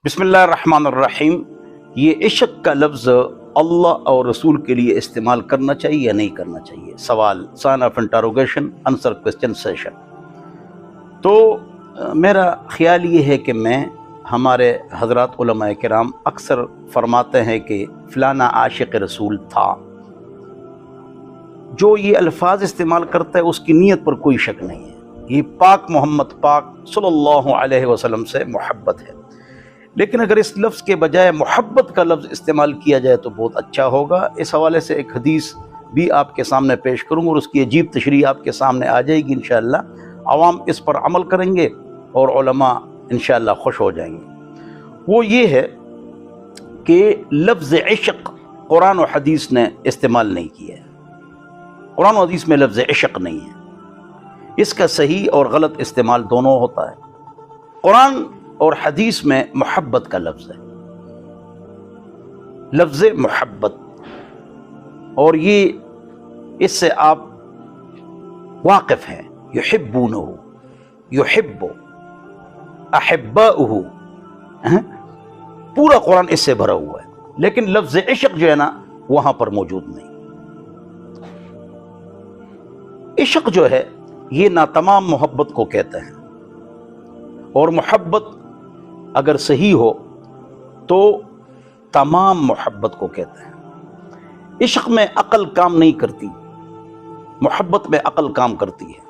بسم اللہ الرحمن الرحیم۔ یہ عشق کا لفظ اللہ اور رسول کے لیے استعمال کرنا چاہیے یا نہیں کرنا چاہیے؟ سوال، sign of interrogation, answer question session. تو میرا خیال یہ ہے کہ ہمارے حضرات علماء کرام اکثر فرماتے ہیں کہ فلانا عاشق رسول تھا۔ جو یہ الفاظ استعمال کرتا ہے اس کی نیت پر کوئی شک نہیں ہے، یہ پاک محمد پاک صلی اللہ علیہ وسلم سے محبت ہے۔ لیکن اگر اس لفظ کے بجائے محبت کا لفظ استعمال کیا جائے تو بہت اچھا ہوگا۔ اس حوالے سے ایک حدیث بھی آپ کے سامنے پیش کروں اور اس کی عجیب تشریح آپ کے سامنے آ جائے گی انشاءاللہ۔ عوام اس پر عمل کریں گے اور علماء انشاءاللہ خوش ہو جائیں گے۔ وہ یہ ہے کہ لفظ عشق قرآن و حدیث نے استعمال نہیں کیا ہے۔ قرآن و حدیث میں لفظ عشق نہیں ہے، اس کا صحیح اور غلط استعمال دونوں ہوتا ہے۔ قرآن اور حدیث میں محبت کا لفظ ہے، لفظ محبت، اور یہ اس سے آپ واقف ہیں۔ یحبونہ، یحب، احباؤہ، پورا قرآن اس سے بھرا ہوا ہے، لیکن لفظ عشق جو ہے نا وہاں پر موجود نہیں۔ عشق جو ہے یہ ناتمام محبت کو کہتے ہیں، اور محبت اگر صحیح ہو تو تمام محبت کو کہتے ہیں۔ عشق میں عقل کام نہیں کرتی، محبت میں عقل کام کرتی ہے۔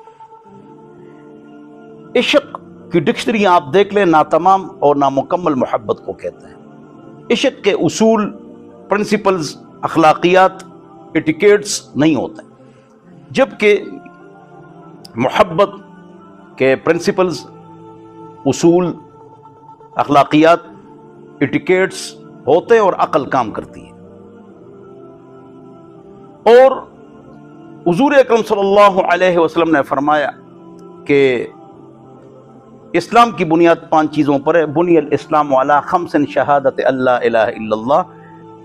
عشق کی ڈکشنری آپ دیکھ لیں، ناتمام اور نامکمل محبت کو کہتے ہیں۔ عشق کے اصول، پرنسپلز، اخلاقیات، ایٹیکیٹس نہیں ہوتے، جبکہ محبت کے پرنسپلز، اصول، اخلاقیات، ایٹیکیٹس ہوتے اور عقل کام کرتی ہے۔ اور حضور اکرم صلی اللہ علیہ وسلم نے فرمایا کہ اسلام کی بنیاد 5 چیزوں پر ہے۔ بنی الاسلام علی 5 شہادت اللہ الہ الا اللہ،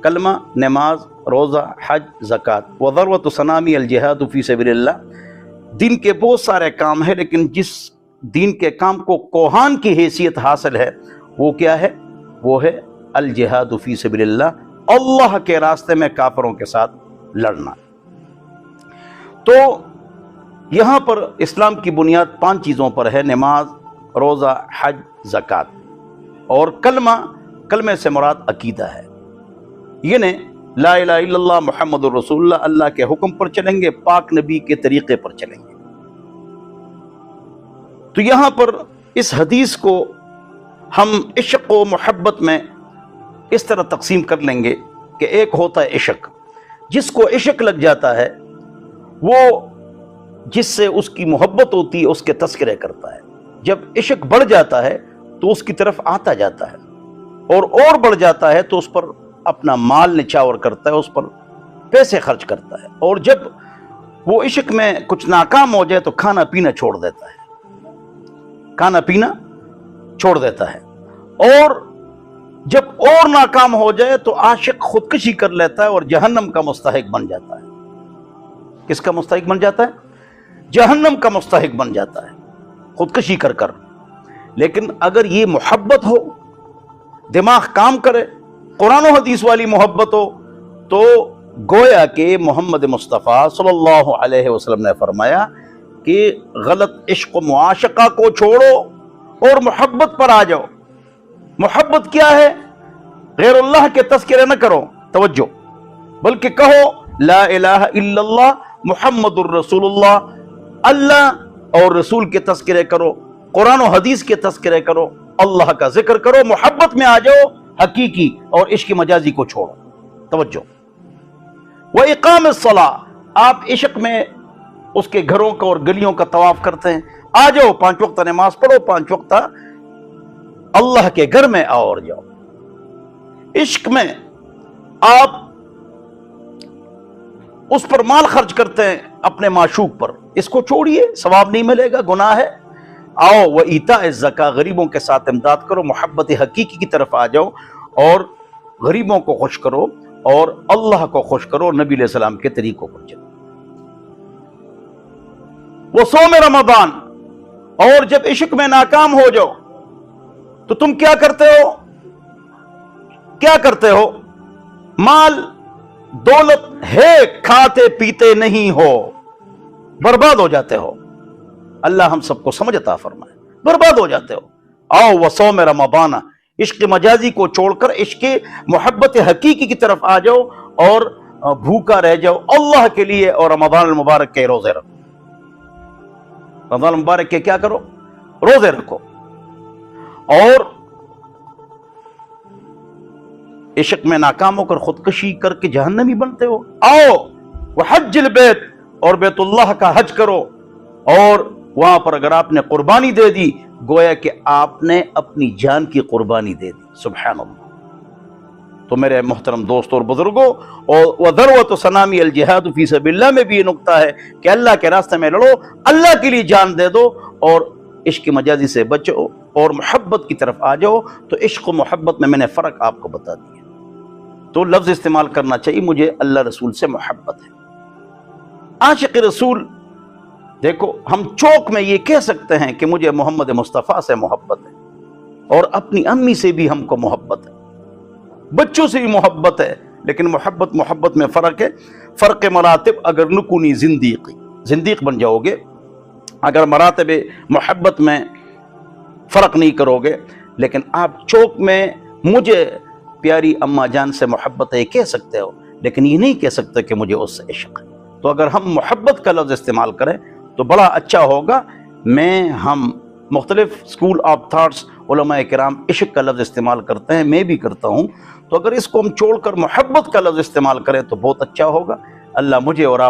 کلمہ، نماز، روزہ، حج، زکوٰۃ، وذروۃ سنامی الجہاد فی سبیل اللہ۔ دین کے بہت سارے کام ہیں، لیکن جس دین کے کام کو کوہان کی حیثیت حاصل ہے وہ کیا ہے؟ وہ ہے الجہاد فی سبیل اللہ، اللہ کے راستے میں کافروں کے ساتھ لڑنا۔ تو یہاں پر اسلام کی بنیاد 5 چیزوں پر ہے، نماز، روزہ، حج، زکوٰۃ، اور کلمے سے مراد عقیدہ ہے، یعنی لا الہ الا اللہ محمد الرسول اللہ، اللہ کے حکم پر چلیں گے، پاک نبی کے طریقے پر چلیں گے۔ تو یہاں پر اس حدیث کو ہم عشق و محبت میں اس طرح تقسیم کر لیں گے کہ ایک ہوتا ہے عشق، جس کو عشق لگ جاتا ہے وہ جس سے اس کی محبت ہوتی ہے اس کے تذکرے کرتا ہے۔ جب عشق بڑھ جاتا ہے تو اس کی طرف آتا جاتا ہے، اور بڑھ جاتا ہے تو اس پر اپنا مال نچھاور کرتا ہے، اس پر پیسے خرچ کرتا ہے، اور جب وہ عشق میں کچھ ناکام ہو جائے تو کھانا پینا چھوڑ دیتا ہے، کھانا پینا چھوڑ دیتا ہے، اور جب اور ناکام ہو جائے تو عاشق خودکشی کر لیتا ہے اور جہنم کا مستحق بن جاتا ہے۔ کس کا مستحق بن جاتا ہے؟ جہنم کا مستحق بن جاتا ہے خودکشی کر کر۔ لیکن اگر یہ محبت ہو، دماغ کام کرے، قرآن و حدیث والی محبت ہو، تو گویا کہ محمد مصطفیٰ صلی اللہ علیہ وسلم نے فرمایا کہ غلط عشق و معاشقہ کو چھوڑو اور محبت پر آ جاؤ۔ محبت کیا ہے؟ غیر اللہ کے تذکرے نہ کرو، توجہ، بلکہ کہو لا الہ الا اللہ محمد الرسول اللہ، اللہ اور رسول کے تذکرے کرو، قرآن و حدیث کے تذکرے کرو، اللہ کا ذکر کرو، محبت میں آ جاؤ، حقیقی اور عشق مجازی کو چھوڑو۔ توجہ، وَإِقَامِ الصَّلَاةِ، آپ عشق میں اس کے گھروں کا اور گلیوں کا طواف کرتے ہیں، آ جاؤ 5 وقت نماز پڑھو، 5 وقت اللہ کے گھر میں آؤ اور جاؤ۔ عشق میں آپ اس پر مال خرچ کرتے ہیں اپنے معشوق پر، اس کو چھوڑیے، ثواب نہیں ملے گا، گناہ ہے۔ آؤ وَإِيتَاءِ الزَّكَاةِ، غریبوں کے ساتھ امداد کرو، محبت حقیقی کی طرف آ جاؤ، اور غریبوں کو خوش کرو اور اللہ کو خوش کرو، نبی علیہ السلام کے طریقوں پر چلو۔ وصوم رمضان، اور جب عشق میں ناکام ہو جاؤ تو تم کیا کرتے ہو؟ کیا کرتے ہو؟ مال دولت ہے، کھاتے پیتے نہیں ہو، برباد ہو جاتے ہو۔ اللہ ہم سب کو سمجھ عطا فرمائے۔ برباد ہو جاتے ہو۔ آؤ وصوم رمضان، عشق مجازی کو چھوڑ کر عشق محبت حقیقی کی طرف آ جاؤ اور بھوکا رہ جاؤ اللہ کے لیے، اور رمضان المبارک کے روزے رکھو۔ رمضان المبارک کے کیا کرو؟ روزے رکھو۔ اور عشق میں ناکام ہو کر خودکشی کر کے جہنمی بنتے ہو، آؤ وحج البیت، اور بیت اللہ کا حج کرو، اور وہاں پر اگر آپ نے قربانی دے دی گویا کہ آپ نے اپنی جان کی قربانی دے دی۔ سبحان اللہ۔ تو میرے محترم دوستوں اور بزرگوں، اور وذروۃ سنامی الجہاد فی سبیل اللہ میں بھی یہ نقطہ ہے کہ اللہ کے راستے میں لڑو، اللہ کے لیے جان دے دو، اور عشق مجازی سے بچو اور محبت کی طرف آ جاؤ۔ تو عشق و محبت میں نے فرق آپ کو بتا دیا۔ تو لفظ استعمال کرنا چاہیے مجھے اللہ رسول سے محبت ہے۔ عاشق رسول، دیکھو ہم چوک میں یہ کہہ سکتے ہیں کہ مجھے محمد مصطفیٰ سے محبت ہے، اور اپنی امی سے بھی ہم کو محبت ہے، بچوں سے بھی محبت ہے، لیکن محبت میں فرق ہے۔ فرق مراتب، اگر نکونی زندیق بن جاؤ گے، اگر مراتب محبت میں فرق نہیں کرو گے، لیکن آپ چوک میں مجھے پیاری اماں جان سے محبت ہے یہ کہہ سکتے ہو، لیکن یہ نہیں کہہ سکتے کہ مجھے اس سے عشق ہے۔ تو اگر ہم محبت کا لفظ استعمال کریں تو بڑا اچھا ہوگا۔ ہم مختلف اسکول آف تھاٹس علماء کرام عشق کا لفظ استعمال کرتے ہیں، میں بھی کرتا ہوں، تو اگر اس کو ہم چھوڑ کر محبت کا لفظ استعمال کریں تو بہت اچھا ہوگا۔ اللہ مجھے اور آپ